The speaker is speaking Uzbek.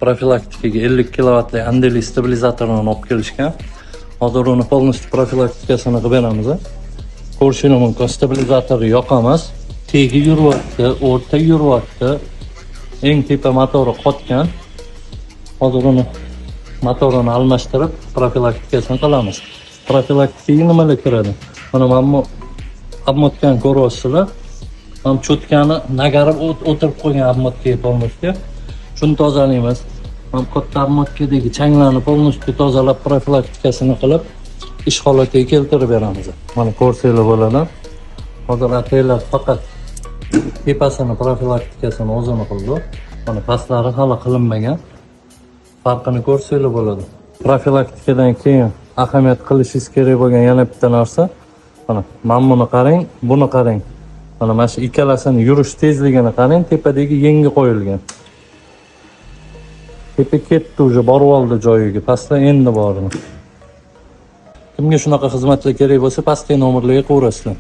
Profilaktikaga 50 kilovatli Andeli stabilizatorini olib kelishgan. Hozir uni полностью profilaktikasini qilib beramiz. Ko'rishingiz mumkin, stabilizatori yoqamiz. Tegi yuryapti, o'rta yuryapti. Eng tepa motori qotgan. Hozir uni motorini almashtirib profilaktikasini qilamiz. Profilaktikaga nimalar kiradi? Mana bu obmotkani ko'ryapsizlar. Ham cho'tkani nagarib o'tirib qo'ygan obmotkaga полностью. Shuni tozalaymiz. Ham katta obmotkadagi changlarni полностью tozalab profilaktikasini qilib ish holatiga keltirib beramiz. Mana ko'rsanglar bo'ladi. Hozir ataylar faqat tepasini profilaktikasini o'zini qildi. Mana pastlari hali qilinmagan. Farqini ko'rsanglar bo'ladi. Profilaktikadan keyin ahamiyat qilishingiz kerak bo'lgan yana bitta narsa. Mana buni qarang, buni qarang. Mana shu ikkalasini yurish tezligini qarang, tepadagi yengi qo'yilgan. Tepa ketdi уже, borib oldi joyiga. Pastda endi bordi. Kimga shunaqa xizmatlar kerak bo'lsa, pastdagi nomerlarga qo'yasizlar.